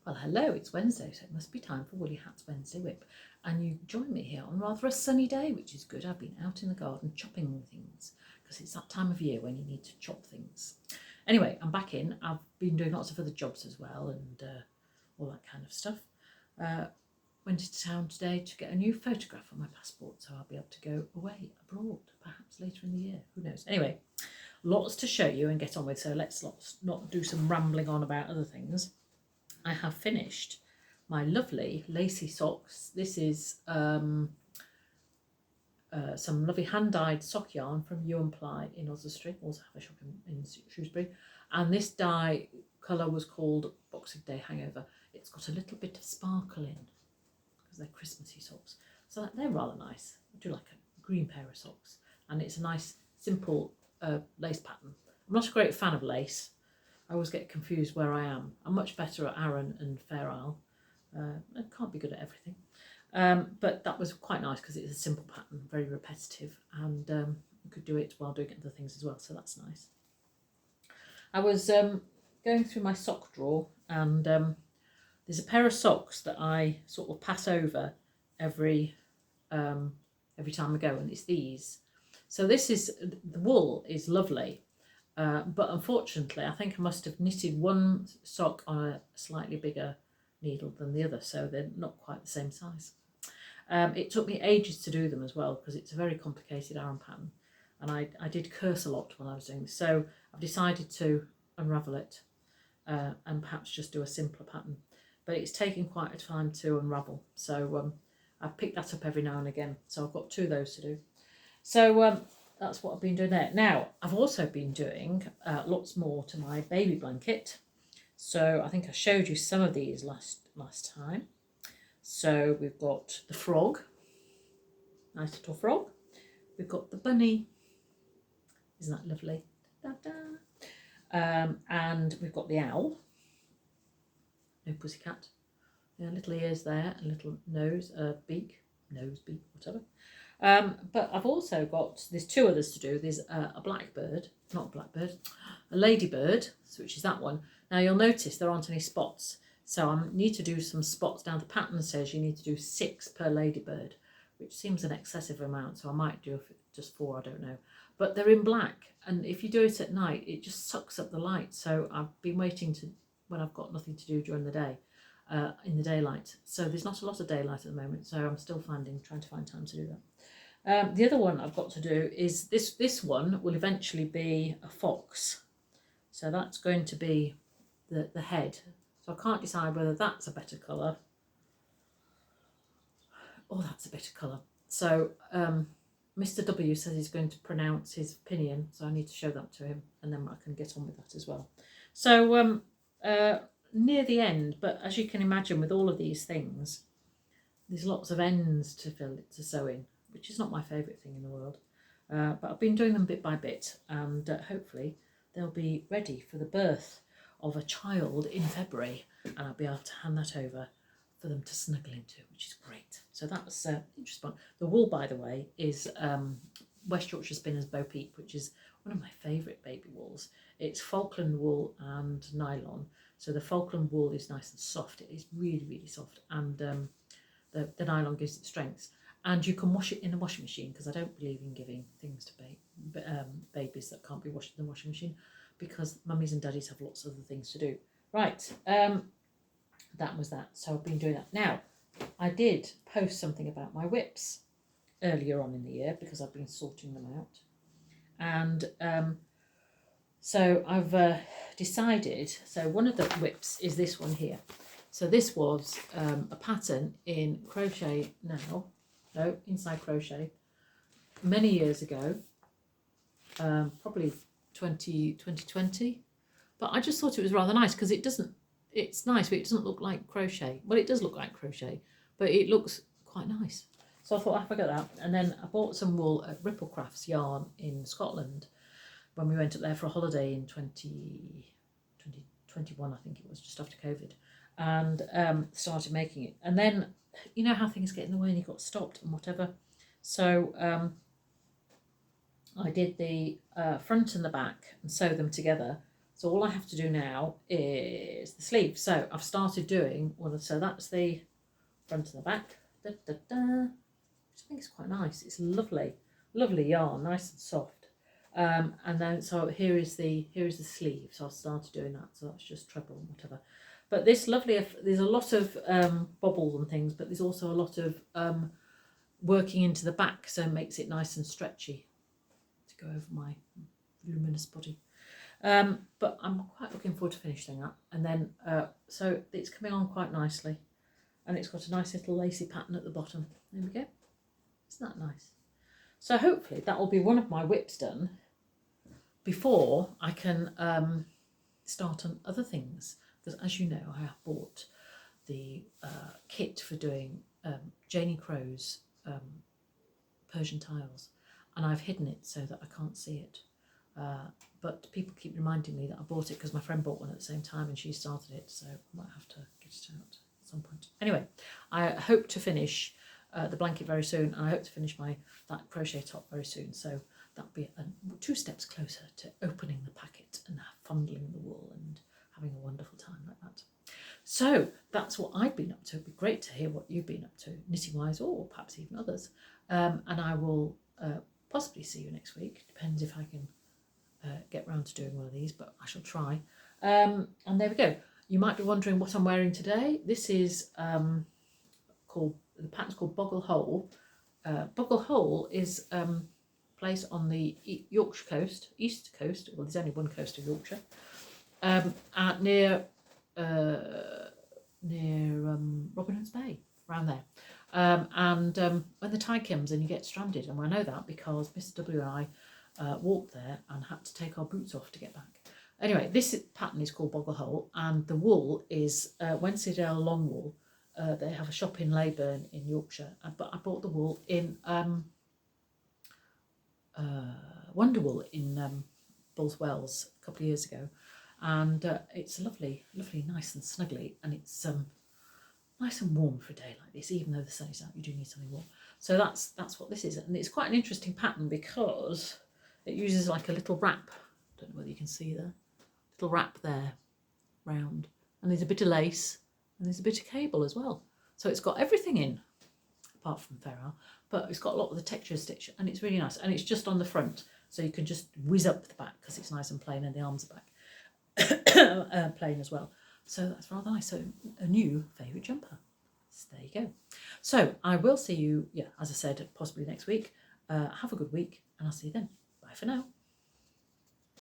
Well, hello, it's Wednesday, so it must be time for Woolly Hat's Wednesday Whip. And you join me here on rather a sunny day, which is good. I've been out in the garden chopping things because it's that time of year when you need to chop things. Anyway, I'm back in. I've been doing lots of other jobs as well and all that kind of stuff. Went into town today to get a new photograph on my passport, so I'll be able to go away abroad, perhaps later in the year. Who knows? Anyway, lots to show you and get on with, so let's not do some rambling on about other things. I have finished my lovely lacy socks. This is some lovely hand-dyed sock yarn from Ewe and Ply in Oswestry. Also have a shop in Shrewsbury. And this dye colour was called Boxing Day Hangover. It's got a little bit of sparkle in because they're Christmassy socks. So they're rather nice. I do like a green pair of socks. And it's a nice, simple lace pattern. I'm not a great fan of lace. I always get confused where I am. I'm much better at Aran and Fair Isle. I can't be good at everything. But that was quite nice because it's a simple pattern, very repetitive, and you could do it while doing other things as well, so that's nice. I was going through my sock drawer, and there's a pair of socks that I sort of pass over every time I go, and it's these. So this is, the wool is lovely. But unfortunately, I think I must have knitted one sock on a slightly bigger needle than the other, so they're not quite the same size. It took me ages to do them as well because it's a very complicated Aran pattern, and I did curse a lot when I was doing this. So I've decided to unravel it and perhaps just do a simpler pattern. But it's taking quite a time to unravel, so I pick that up every now and again. So I've got two of those to do. So that's what I've been doing there. Now, I've also been doing lots more to my baby blanket. So I think I showed you some of these last time. So we've got the frog, nice little frog. We've got the bunny. Isn't that lovely? Da, da. And we've got the owl. No pussycat. Yeah, little ears there, a little nose, beak, whatever. But I've also got, there's two others to do. There's a blackbird, not a blackbird, a ladybird, which is that one. Now you'll notice there aren't any spots. So I need to do some spots. Now the pattern says you need to do 6 per ladybird, which seems an excessive amount. So I might do just 4, I don't know. But they're in black. And if you do it at night, it just sucks up the light. So I've been waiting to, when I've got nothing to do during the day, in the daylight. So there's not a lot of daylight at the moment. So I'm still trying to find time to do that. The other one I've got to do is this one will eventually be a fox. So that's going to be the head. So I can't decide whether that's a better colour or that's a better colour. So Mr. W says he's going to pronounce his opinion, so I need to show that to him, and then I can get on with that as well. So near the end, but as you can imagine with all of these things, there's lots of ends to sew in, which is not my favourite thing in the world. But I've been doing them bit by bit, and hopefully they'll be ready for the birth of a child in February, and I'll be able to hand that over for them to snuggle into, which is great. So that was interesting. The wool, by the way, is West Yorkshire Spinners Bo Peep, which is one of my favourite baby wools. It's Falkland wool and nylon. So the Falkland wool is nice and soft. It is really, really soft, and the nylon gives it strength. And you can wash it in a washing machine, because I don't believe in giving things to babies that can't be washed in the washing machine, because mummies and daddies have lots of other things to do. Right, that was that. So I've been doing that. Now, I did post something about my whips earlier on in the year, because I've been sorting them out. And so I've decided, so one of the whips is this one here. So this was a pattern in crochet inside crochet, many years ago, probably 2020. But I just thought it was rather nice because it's nice, but it doesn't look like crochet. Well, it does look like crochet, but it looks quite nice. So I thought, I forgot that. And then I bought some wool at Ripplecrafts Yarn in Scotland when we went up there for a holiday in 2021, I think it was, just after COVID, and started making it. And then, you know how things get in the way and you got stopped and whatever. So I did the front and the back and sewed them together So all I have to do now is the sleeve. So I've started doing one. So that's the front and the back. Da, da, da. Which I think is quite nice. It's lovely, lovely yarn, nice and soft. And then so here is the sleeve. So I've started doing that. So that's just treble and whatever. But this lovely, there's a lot of bobbles and things, but there's also a lot of working into the back, so it makes it nice and stretchy to go over my luminous body. But I'm quite looking forward to finishing that. And then, so it's coming on quite nicely. And it's got a nice little lacy pattern at the bottom. There we go. Isn't that nice? So hopefully that will be one of my whips done before I can start on other things. Because as you know, I have bought the kit for doing Janie Crow's Persian tiles. And I've hidden it so that I can't see it. But people keep reminding me that I bought it because my friend bought one at the same time and she started it. So I might have to get it out at some point. Anyway, I hope to finish the blanket very soon, and I hope to finish that crochet top very soon. So that'll be 2 steps closer to opening the packet and fondling the wool and having a wonderful time like that. So that's what I've been up to. It'd be great to hear what you've been up to, knitting wise, or perhaps even others. And I will possibly see you next week. Depends if I can get round to doing one of these, but I shall try. And there we go. You might be wondering what I'm wearing today. This is the pattern's called Boggle Hole. Boggle Hole is a place on the Yorkshire coast, east coast. Well, there's only one coast of Yorkshire, near Robin Hood's Bay, around there. When the tide comes and you get stranded, and I know that because Mr. W and I walked there and had to take our boots off to get back. Anyway, this pattern is called Boggle Hole, and the wool is Wensleydale long wool. They have a shop in Leyburn in Yorkshire, but I bought the wool in Wonder Wool in Bulls Wells a couple of years ago, and it's lovely, lovely, nice and snuggly, and it's nice and warm for a day like this. Even though the sun is out, you do need something warm. So that's what this is, and it's quite an interesting pattern because it uses like a little wrap. Don't know whether you can see there, little wrap there, round, and there's a bit of lace. And there's a bit of cable as well. So it's got everything in, apart from ferrule, but it's got a lot of the texture stitch, and it's really nice. And it's just on the front, so you can just whiz up the back because it's nice and plain, and the arms are back plain as well. So that's rather nice. So a new favourite jumper. So there you go. So I will see you, as I said, possibly next week. Have a good week, and I'll see you then. Bye for now.